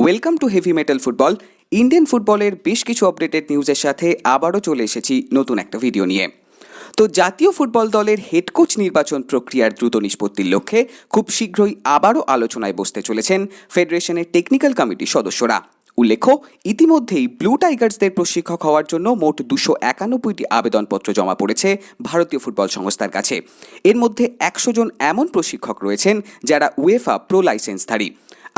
Welcome to heavy metal football. Indian ফুটবলের বেশ কিছু আপডেটেড নিউজের সাথে আবারও চলে এসেছি নতুন একটা ভিডিও নিয়ে। তো জাতীয় ফুটবল দলের হেড কোচ নির্বাচন প্রক্রিয়ার দ্রুত নিষ্পত্তির লক্ষ্যে খুব শীঘ্রই আবারও আলোচনায় বসতে চলেছেন ফেডারেশনের টেকনিক্যাল কমিটির সদস্যরা। উল্লেখ্য, ইতিমধ্যেই ব্লু টাইগার্সদের প্রশিক্ষক হওয়ার জন্য মোট 291টি আবেদনপত্র জমা পড়েছে ভারতীয় ফুটবল সংস্থার কাছে। এর মধ্যে 100 জন এমন প্রশিক্ষক রয়েছেন যারা উয়েফা প্রো লাইসেন্সধারী।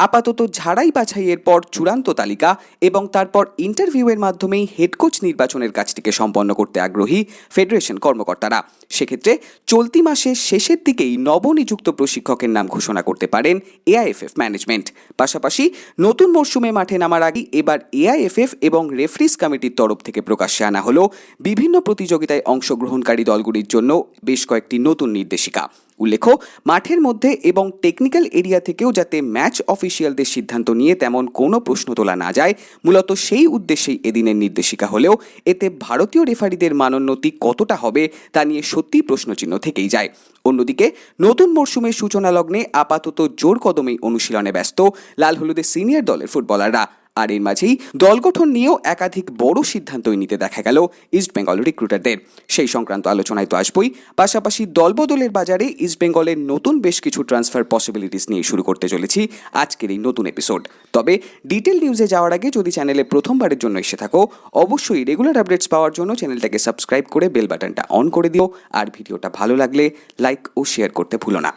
আপাতত ঝাড়াই বাছাইয়ের পর চূড়ান্ত তালিকা এবং তারপর ইন্টারভিউয়ের মাধ্যমেই হেড কোচ নির্বাচনের কাজটিকে সম্পন্ন করতে আগ্রহী ফেডারেশন কর্মকর্তারা। সেক্ষেত্রে চলতি মাসের শেষের দিকেই নবনিযুক্ত প্রশিক্ষকের নাম ঘোষণা করতে পারেন এআইএফএফ ম্যানেজমেন্ট। পাশাপাশি নতুন মরশুমে মাঠে নামার আগে এবার এআইএফএফ এবং রেফারিজ কমিটির তরফ থেকে প্রকাশ্যে আনা হলো বিভিন্ন প্রতিযোগিতায় অংশগ্রহণকারী দলগুলির জন্য বেশ কয়েকটি নতুন নির্দেশিকা। উল্লেখ্য, মাঠের মধ্যে এবং টেকনিক্যাল এরিয়া থেকেও যাতে ম্যাচ অফিসিয়ালদের সিদ্ধান্ত নিয়ে তেমন কোনো প্রশ্ন তোলা না যায়, মূলত সেই উদ্দেশ্যেই এদিনের নির্দেশিকা হলেও এতে ভারতীয় রেফারিদের মানোন্নতি কতটা হবে তা নিয়ে সত্যিই প্রশ্নচিহ্ন থেকেই যায়। অন্যদিকে নতুন মরশুমের সূচনা লগ্নে আপাতত জোর কদমেই অনুশীলনে ব্যস্ত লাল হলুদের সিনিয়র দলের ফুটবলাররা। আর এর মাঝেই দল গঠন নিয়েও একাধিক বড় সিদ্ধান্তই নিতে দেখা গেল ইস্টবেঙ্গল রিক্রুটারদের। সেই সংক্রান্ত আলোচনায় তো আসবই, পাশাপাশি দলবদলের বাজারে ইস্টবেঙ্গলের নতুন বেশ কিছু ট্রান্সফার পসিবিলিটিস নিয়ে শুরু করতে চলেছি আজকের এই নতুন এপিসোড। তবে ডিটেল নিউজে যাওয়ার আগে যদি চ্যানেলে প্রথমবারের জন্য এসে থাকো, অবশ্যই রেগুলার আপডেটস পাওয়ার জন্য চ্যানেলটাকে সাবস্ক্রাইব করে বেল বাটনটা অন করে দিও। আর ভিডিওটা ভালো লাগলে লাইক ও শেয়ার করতে ভুলো না।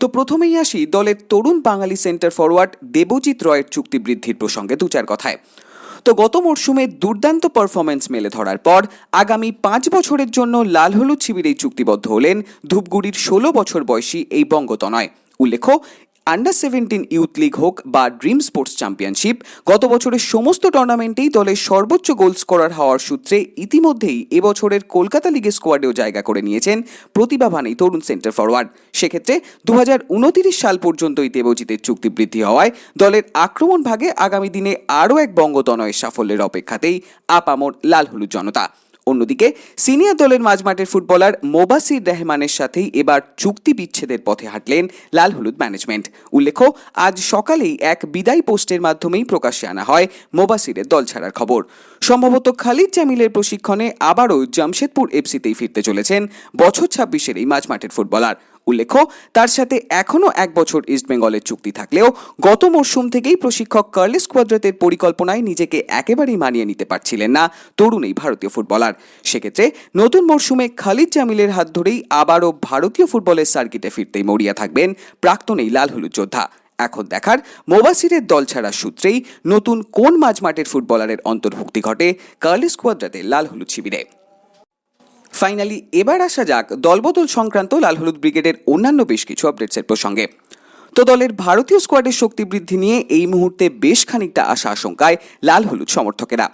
তো প্রথমেই আসি দলের তরুণ বাঙালি সেন্টার ফরওয়ার্ড দেবজিৎ রয়ের চুক্তি বৃদ্ধির প্রসঙ্গে দু চার কথায়। তো গত মরশুমে দুর্দান্ত পারফরমেন্স মেলে ধরার পর আগামী 5 বছরের জন্য লাল হলুদ শিবিরেই চুক্তিবদ্ধ হলেন ধূপগুড়ির 16 বছর বয়সী এই বঙ্গতনয়। উল্লেখ্য, আন্ডার 17 ইউথ লিগ হোক বা ড্রিম স্পোর্টস চ্যাম্পিয়নশিপ, গত বছরের সমস্ত টুর্নামেন্টেই দলের সর্বোচ্চ গোল স্কোরার হওয়ার সূত্রে ইতিমধ্যেই এবছরের কলকাতা লিগের স্কোয়াডেও জায়গা করে নিয়েছেন প্রতিভাবান এই তরুণ সেন্টার ফরওয়ার্ড। সেক্ষেত্রে 2029 সাল পর্যন্তই দেবজিতের চুক্তি বৃদ্ধি হওয়ায় দলের আক্রমণ ভাগে আগামী দিনে আরও এক বঙ্গতনয়ের সাফল্যের অপেক্ষাতেই আপামর লাল হলুদ জনতা। অন্যদিকে সিনিয়র দলের মাঝমাঠের ফুটবলার মোবাসির রহমানের সাথেই এবার চুক্তি বিচ্ছেদের পথে হাঁটলেন লাল হলুদ ম্যানেজমেন্ট। উল্লেখ্য, আজ সকালেই এক বিদায় পোস্টের মাধ্যমেই প্রকাশ্যে আনা হয় মোবাসিরের দল ছাড়ার খবর। সম্ভবত খালিদ জামিলের প্রশিক্ষণে আবারও জামশেদপুর এফসিতেই ফিরতে চলেছেন বছর 26-এর এই মাঝমাঠের ফুটবলার। উল্লেখ্য, তার সাথে এখনও 1 বছর ইস্টবেঙ্গলের চুক্তি থাকলেও গত মরশুম থেকেই প্রশিক্ষক কার্লেস কোয়াদ্রাতের পরিকল্পনায় নিজেকে একেবারেই মানিয়ে নিতে পারছিলেন না তরুণ এই ভারতীয় ফুটবলার। সেক্ষেত্রে নতুন মরশুমে খালিদ জামিলের হাত ধরেই আবারও ভারতীয় ফুটবলের সার্কিটে ফিরতেই মরিয়া থাকবেন প্রাক্তন এই লাল হলুদ যোদ্ধা। এখন দেখার মোবাসিরের দল ছাড়ার সূত্রেই নতুন কোন মাঝমাঠের ফুটবলারের অন্তর্ভুক্তি ঘটে কার্লেস কোয়াদ্রাতের লাল হলুদ শিবিরে। ফাইনালি এবার আসা যাক দলবদল সংক্রান্ত লাল হলুদ ব্রিগেডের অন্যান্য বেশ কিছু আপডেটসের প্রসঙ্গে। তো দলের ভারতীয় স্কোয়াডের শক্তি বৃদ্ধি নিয়ে এই মুহূর্তে বেশ খানিকটা আশা আশঙ্কায় লাল হলুদ সমর্থকেরা।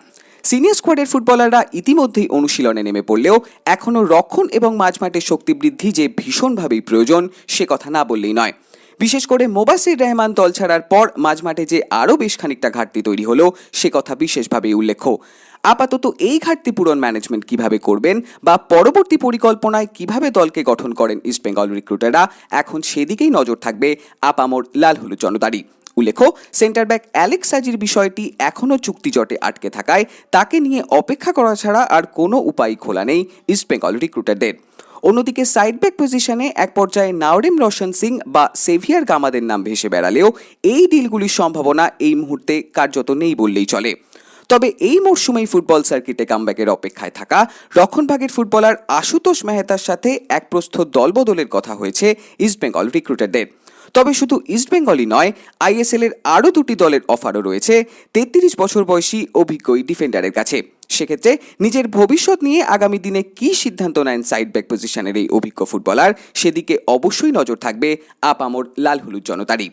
সিনিয়র স্কোয়াডের ফুটবলাররা ইতিমধ্যেই অনুশীলনে নেমে পড়লেও এখনও রক্ষণ এবং মাঝমাঠের শক্তি বৃদ্ধি যে ভীষণভাবেই প্রয়োজন সে কথা না বললেই নয়। বিশেষ করে মোবাসির রহমান দল ছাড়ার পর মাঝমাঠে যে আরও বেশ খানিকটা ঘাটতি তৈরি হলো সে কথা বিশেষভাবেই উল্লেখ্য। আপাতত এই ঘাটতি পূরণ ম্যানেজমেন্ট কিভাবে করবেন বা পরবর্তী পরিকল্পনায় কিভাবে দলকে গঠন করেন ইস্টবেঙ্গল রিক্রুটাররা, এখন সেদিকেই নজর থাকবে আপামর লাল হলুদ জনতারই। উল্লেখ্য, সেন্টার ব্যাক অ্যালেক্স সাজির বিষয়টি এখনও চুক্তিজটে আটকে থাকায় তাকে নিয়ে অপেক্ষা করা ছাড়া আর কোনো উপায় খোলা নেই ইস্টবেঙ্গল রিক্রুটারদের। অন্যদিকে সাইড ব্যাক পজিশনে এক পর্যায়ে নাওরেম রোশন সিং বা সেভিয়ার গামাদের নাম ভেসে বেড়ালেও এই ডিলগুলির সম্ভাবনা এই মুহূর্তে কার্যত নেই বললেই চলে। তবে এই মরশুমেই ফুটবল সার্কিটে কামব্যাকের অপেক্ষায় থাকা রক্ষণভাগের ফুটবলার আশুতোষ মেহতার সাথে এক প্রস্থ দলবদলের কথা হয়েছে ইস্টবেঙ্গল রিক্রুটারদের। তবে শুধু ইস্টবেঙ্গলই নয়, আইএসএল এর আরও 2টি দলের অফারও রয়েছে 33 বছর বয়সী অভিজ্ঞ ডিফেন্ডারের কাছে। সেক্ষেত্রে নিজের ভবিষ্যৎ নিয়ে আগামী দিনে কী সিদ্ধান্ত নেন সাইড ব্যাক পজিশনের এই অভিজ্ঞ ফুটবলার সেদিকে অবশ্যই নজর থাকবে আপামর লাল হলুদ জনতারই।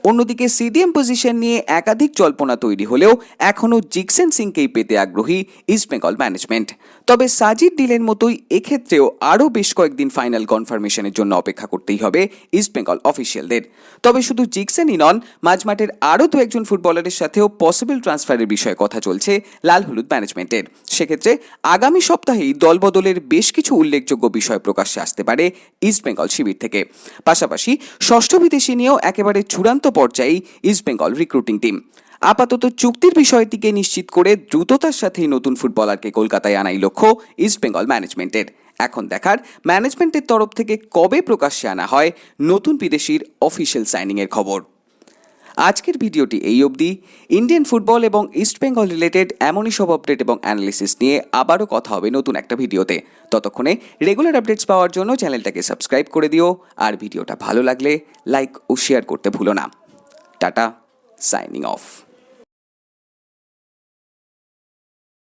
অন্যদিকে সিডিএম পজিশন নিয়ে একাধিক জল্পনা তৈরি হলেও এখনও জিকসেন সিংকেই পেতে আগ্রহী ইস্টবেঙ্গল ম্যানেজমেন্ট। তবে সাজিদ ডিলের মতোই এক্ষেত্রেও আরও বেশ কয়েকদিন ফাইনাল কনফার্মেশনের জন্য অপেক্ষা করতেই হবে ইস্টবেঙ্গল অফিসিয়ালদের। তবে শুধু জিকসেনই নন, মাঝমাঠের আরও 2-1 ফুটবলারের সাথেও পসিবল ট্রান্সফারের বিষয়ে কথা চলছে লাল হলুদ ম্যানেজমেন্টের। সেক্ষেত্রে আগামী সপ্তাহেই দলবদলের বেশ কিছু উল্লেখযোগ্য বিষয় প্রকাশ্যে আসতে পারে ইস্টবেঙ্গল শিবির থেকে। পাশাপাশি ষষ্ঠ বিদেশি নিয়েও একেবারে চূড়ান্ত পর্যায়ে ইস্টবেঙ্গল রিক্রুটিং টিম। আপাতত চুক্তির বিষয়টিকে নিশ্চিত করে দ্রুততার সাথেই নতুন ফুটবলারকে কলকাতায় আনাই লক্ষ্য ইস্টবেঙ্গল ম্যানেজমেন্টের। এখন দেখার ম্যানেজমেন্টের তরফ থেকে কবে প্রকাশ্যে আনা হয় নতুন বিদেশির অফিসিয়াল সাইনিংয়ের খবর। আজকের ভিডিওটি এই অবধি। ইন্ডিয়ান ফুটবল এবং ইস্টবেঙ্গল রিলেটেড এমনই সব আপডেট এবং অ্যানালিসিস নিয়ে আবারও কথা হবে নতুন একটা ভিডিওতে। ততক্ষণে রেগুলার আপডেটস পাওয়ার জন্য চ্যানেলটাকে সাবস্ক্রাইব করে দিও, আর ভিডিওটা ভালো লাগলে লাইক ও শেয়ার করতে ভুলো না। Tata, signing off.